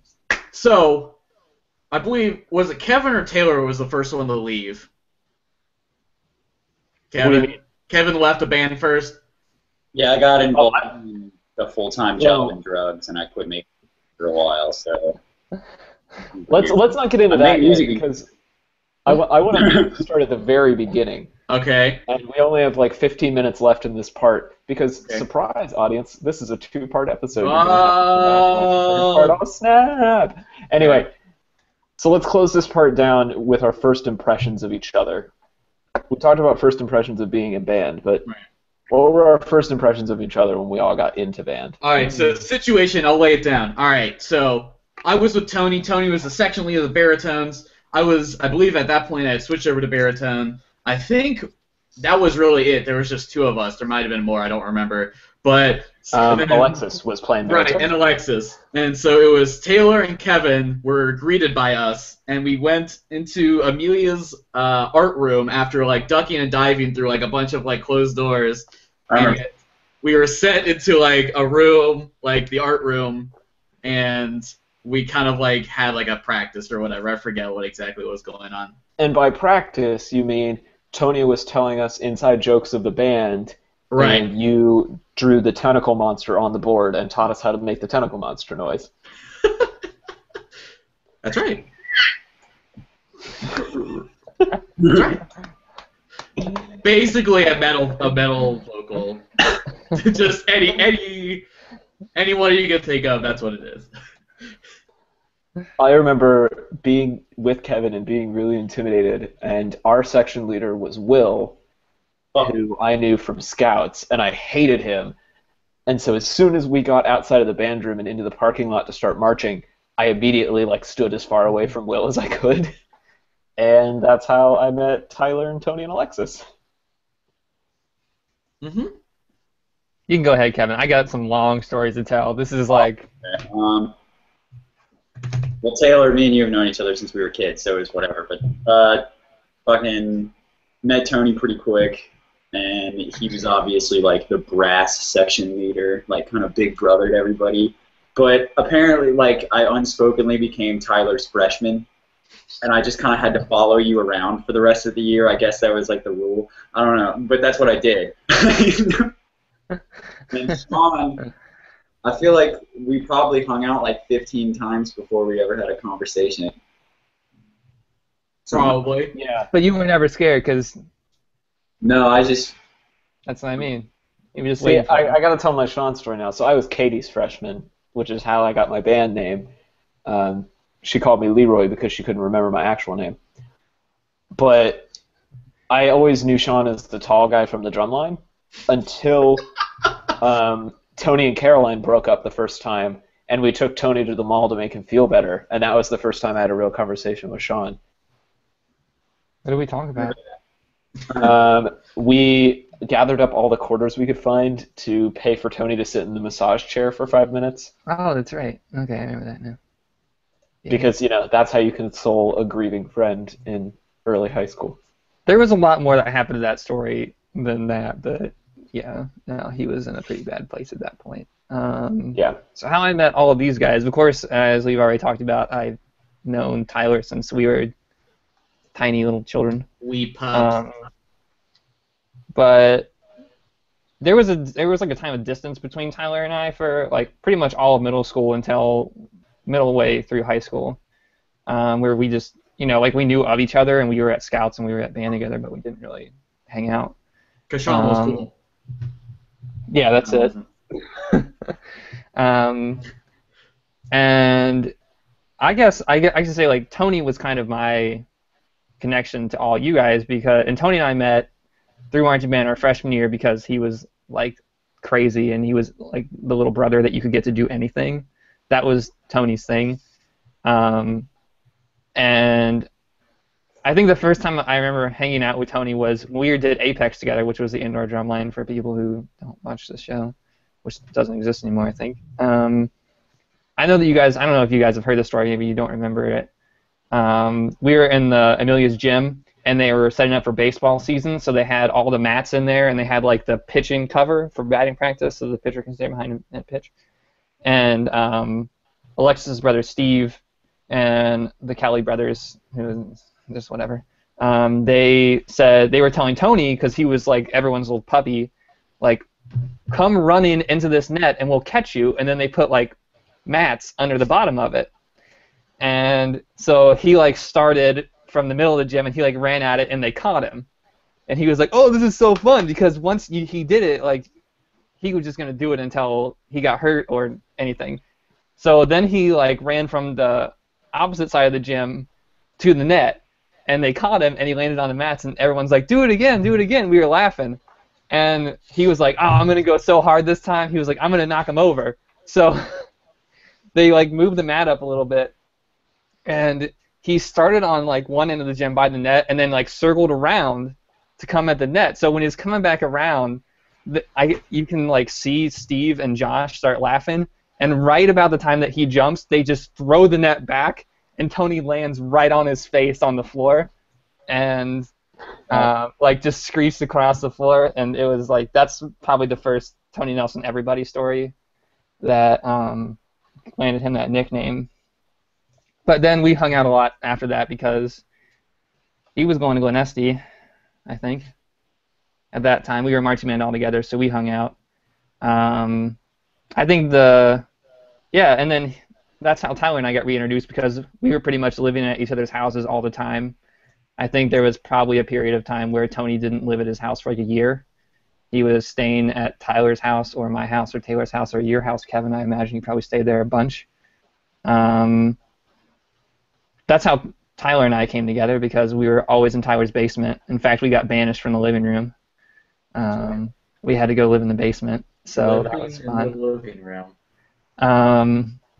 So, I believe, was it Kevin or Taylor who was the first one to leave? What do you Kevin. mean? Kevin left the band first. Yeah, I got involved in a full-time job in drugs, and I quit making for a while. So Let's not get into I that made yet, music. because I want to start at the very beginning. Okay. And we only have like 15 minutes left in this part because, Okay. surprise, audience, this is a 2-part episode. You're gonna have to come back and watch the second part. Oh, snap! Anyway, so let's close this part down with our first impressions of each other. We talked about first impressions of being in band, but Right. what were our first impressions of each other when we all got into band? All right, so the situation, I'll lay it down. All right, so I was with Tony. Tony was the section leader of the baritones. I believe at that point I had switched over to baritone. I think that was really it. There was just 2 of us. There might have been more. I don't remember. But Alexis was playing baritone. Right, and Alexis. And so it was Taylor and Kevin were greeted by us, and we went into Amelia's art room after like ducking and diving through like a bunch of like closed doors. I remember. And we were sent into like a room, like the art room, and we kind of like had like a practice or whatever. I forget what exactly was going on. And by practice, you mean Tony was telling us inside jokes of the band, Right. and you drew the tentacle monster on the board and taught us how to make the tentacle monster noise. That's right. That's right. Basically a metal vocal. Just any one you can think of, that's what it is. I remember being with Kevin and being really intimidated, and our section leader was Will, who I knew from Scouts, and I hated him. And so as soon as we got outside of the band room and into the parking lot to start marching, I immediately like stood as far away from Will as I could. And that's how I met Tyler and Tony and Alexis. Mm-hmm. you can go ahead, Kevin. I got some long stories to tell. This is like, Well, Taylor, me and you have known each other since we were kids, so it's whatever. But fucking met Tony pretty quick, and he was obviously like the brass section leader, like kind of big brother to everybody. But apparently, like, I unspokenly became Tyler's freshman, and I just kind of had to follow you around for the rest of the year. I guess that was like the rule. I don't know, but that's what I did. And Sean, I feel like we probably hung out like 15 times before we ever had a conversation. Probably. Yeah. but you were never scared because No, I just... that's what I mean. You were just See, waiting for I got to tell my Sean story now. So I was Katie's freshman, which is how I got my band name. She called me Leroy because she couldn't remember my actual name. But I always knew Sean as the tall guy from the drumline until Tony and Caroline broke up the first time, and we took Tony to the mall to make him feel better, and that was the first time I had a real conversation with Sean. What did we talk about? We gathered up all the quarters we could find to pay for Tony to sit in the massage chair for 5 minutes. Oh, that's right. Okay, I remember that now. Yeah. Because, that's how you console a grieving friend in early high school. There was a lot more that happened to that story than that, but yeah, no, he was in a pretty bad place at that point. Yeah. So how I met all of these guys, of course, as we've already talked about, I've known Tyler since we were tiny little children. We pups. But there was like a time of distance between Tyler and I for like pretty much all of middle school until middle way through high school, where we just like we knew of each other and we were at Scouts and we were at band together, but we didn't really hang out. Because Sean was cool. Yeah, that's it. And I guess I can say like Tony was kind of my connection to all you guys and Tony and I met through marching band our freshman year because he was like crazy and he was like the little brother that you could get to do anything. That was Tony's thing. And I think the first time I remember hanging out with Tony was when we did Apex together, which was the indoor drumline for people who don't watch the show, which doesn't exist anymore, I think. I know that you guys, I don't know if you guys have heard the story, maybe you don't remember it. We were in the Amelia's gym, and they were setting up for baseball season, so they had all the mats in there, and they had like the pitching cover for batting practice, so the pitcher can stay behind him and pitch. And Alexis's brother Steve and the Kelly brothers, who just whatever, they said they were telling Tony, because he was like everyone's little puppy, like, come running into this net and we'll catch you, and then they put like mats under the bottom of it. And so he like started from the middle of the gym and he like ran at it and they caught him. And he was like, oh, this is so fun, because once he did it, like, he was just going to do it until he got hurt or anything. So then he like ran from the opposite side of the gym to the net, and they caught him and he landed on the mats, and everyone's like, do it again, do it again. We were laughing. And he was like, oh, I'm going to go so hard this time. He was like, I'm going to knock him over. So they like moved the mat up a little bit, and he started on like one end of the gym by the net and then like circled around to come at the net. So when he's coming back around, you can like see Steve and Josh start laughing, and right about the time that he jumps, they just throw the net back, and Tony lands right on his face on the floor, and like just screeched across the floor. And it was like, that's probably the first Tony Nelson Everybody story that landed him that nickname. But then we hung out a lot after that because he was going to Glen Estee, I think. At that time, we were marching band all together, so we hung out. I think and then that's how Tyler and I got reintroduced, because we were pretty much living at each other's houses all the time. I think there was probably a period of time where Tony didn't live at his house for like a year. He was staying at Tyler's house or my house or Taylor's house or your house, Kevin. I imagine you probably stayed there a bunch. That's how Tyler and I came together, because we were always in Tyler's basement. In fact, we got banished from the living room. We had to go live in the basement, so that was fun. Living room.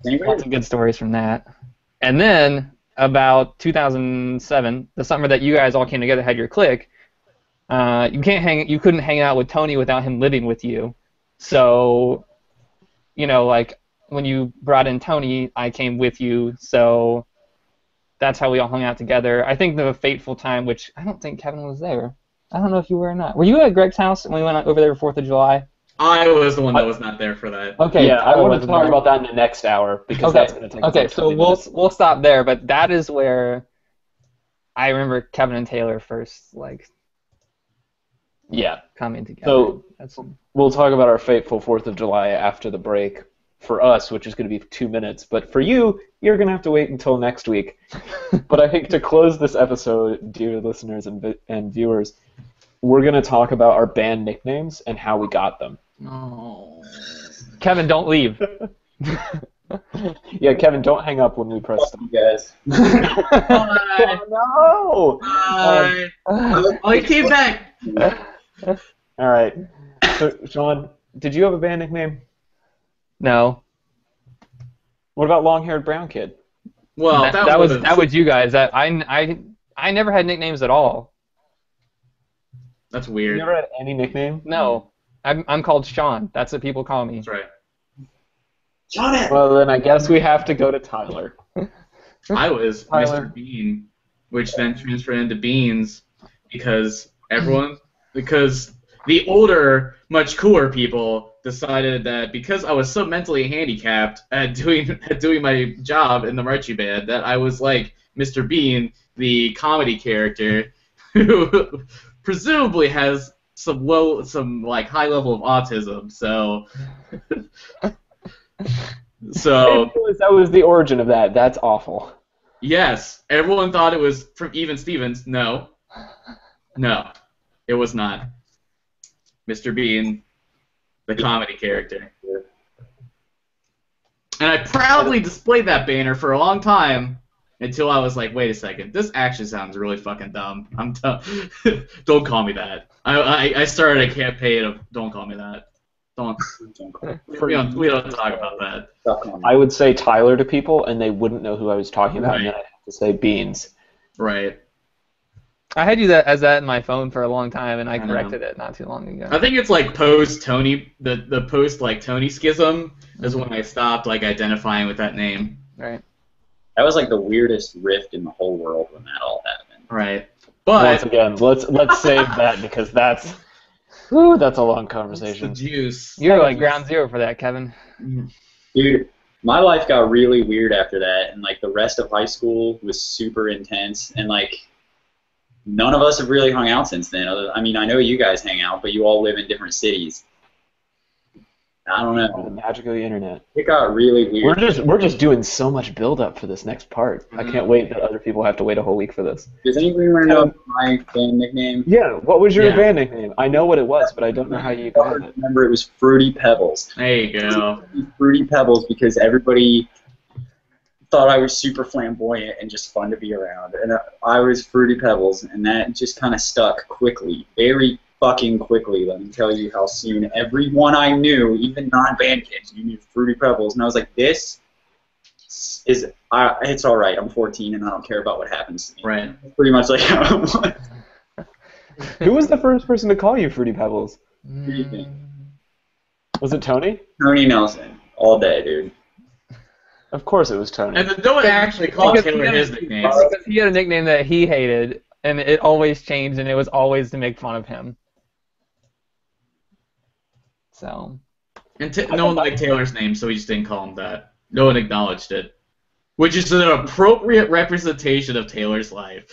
Lots of good stories from that. And then about 2007, the summer that you guys all came together, had your clique. You couldn't hang out with Tony without him living with you. So, like when you brought in Tony, I came with you. So that's how we all hung out together. I think the fateful time, which I don't think Kevin was there. I don't know if you were or not. Were you at Greg's house when we went over there for 4th of July? I was the one that was not there for that. Okay. Yeah, I want to talk about that in the next hour, because that's going to take. Okay, so we'll stop there, but that is where I remember Kevin and Taylor first coming together. So we'll talk about our fateful 4th of July after the break for us, which is going to be 2 minutes. But for you, you're going to have to wait until next week. But I think to close this episode, dear listeners and viewers, we're going to talk about our band nicknames and how we got them. Oh. Kevin, don't leave. Yeah, Kevin, don't hang up when we press stop. You guys. Bye. Oh, no! Bye. I came back. All right. So, Sean, did you have a band nickname? No. What about long-haired brown kid? Well, that was you guys. I never had nicknames at all. That's weird. You never had any nickname? No. I'm called Sean. That's what people call me. That's right. Sean! Well, then I guess we have to go to Tyler. I was Tyler. Mr. Bean, which then transferred into Beans because the older, much cooler people decided that because I was so mentally handicapped at doing my job in the marching band, that I was like Mr. Bean, the comedy character, who presumably has some like high level of autism. So I didn't realize that was the origin of that. That's awful. yes, everyone thought it was from Even Stevens. No, it was not. Mr. Bean, the comedy character. And I proudly displayed that banner for a long time until I was like, wait a second, this actually sounds really fucking dumb. I'm dumb. Don't call me that. I started a campaign of don't call me that. We don't talk about that. I would say Tyler to people, and they wouldn't know who I was talking about, and then I'd have to say Beans. Right. I had you as that in my phone for a long time, and I know. corrected it not too long ago. I think it's like post Tony, the post like Tony schism is when I stopped like identifying with that name. Right. That was like the weirdest rift in the whole world when that all happened. Right. Once But again, let's save that because that's a long it's conversation. the juice. You're like ground zero for that, Kevin. Dude, my life got really weird after that, and like the rest of high school was super intense, and like none of us have really hung out since then. I mean, I know you guys hang out, but you all live in different cities. I don't The know. magic of the internet. It got really weird. We're just doing so much build up for this next part. I can't wait that other people have to wait a whole week for this. Does anybody want to know my band nickname? Yeah, what was your Yeah. band nickname? I know what it was, but I don't know how you got it. Remember, it was Fruity Pebbles. There you go. Fruity Pebbles because everybody thought I was super flamboyant and just fun to be around, and I was Fruity Pebbles, and that just kind of stuck quickly, very fucking quickly. Let me tell you how soon everyone I knew, even non-band kids, knew Fruity Pebbles, and I was like, this is it's all right. I'm 14 and I don't care about what happens to me. Right. Pretty much like how it was. Who was the first person to call you Fruity Pebbles? What do you think? Was it Tony? Tony Nelson, all day, dude. Of course it was Tony. And then no one actually called Because Taylor he his had- nickname. Because he had a nickname that he hated, and it always changed, and it was always to make fun of him. So. And no one liked Taylor's name, so we just didn't call him that. No one acknowledged it. Which is an appropriate representation of Taylor's life.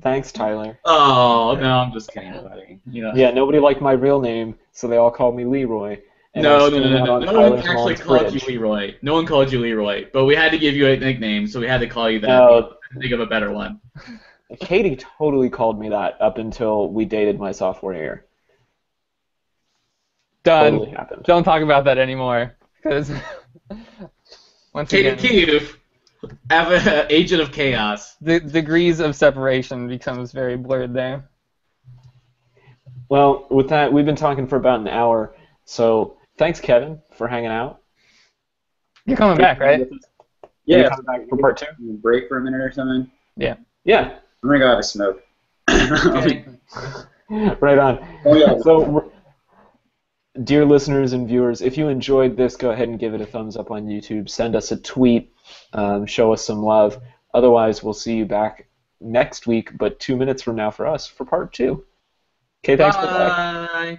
Thanks, Tyler. Oh, no, I'm just kidding, buddy. You know. Yeah, nobody liked my real name, so they all called me Leroy. And No, I'm no, no, still no, out no. on No one Tyler's actually mom's called fridge. you Leroy. No one called you Leroy, but we had to give you a nickname, so we had to call you that. No. Think of a better one. Katie totally called me that up until we dated my sophomore year. Done. Totally happened. Don't talk about that anymore, because once Katie again, Keefe, agent of chaos. the degrees of separation becomes very blurred there. Well, with that, we've been talking for about an hour, so thanks, Kevin, for hanging out. You're coming back, right? Are you Yeah. coming back for part 2? Break for a minute or something. Yeah. I'm gonna go have a smoke. Okay. Right on. Oh, yeah. So, dear listeners and viewers, if you enjoyed this, go ahead and give it a thumbs up on YouTube. Send us a tweet. Show us some love. Otherwise, we'll see you back next week, but 2 minutes from now for us for part 2. Okay, thanks. Bye. Bye.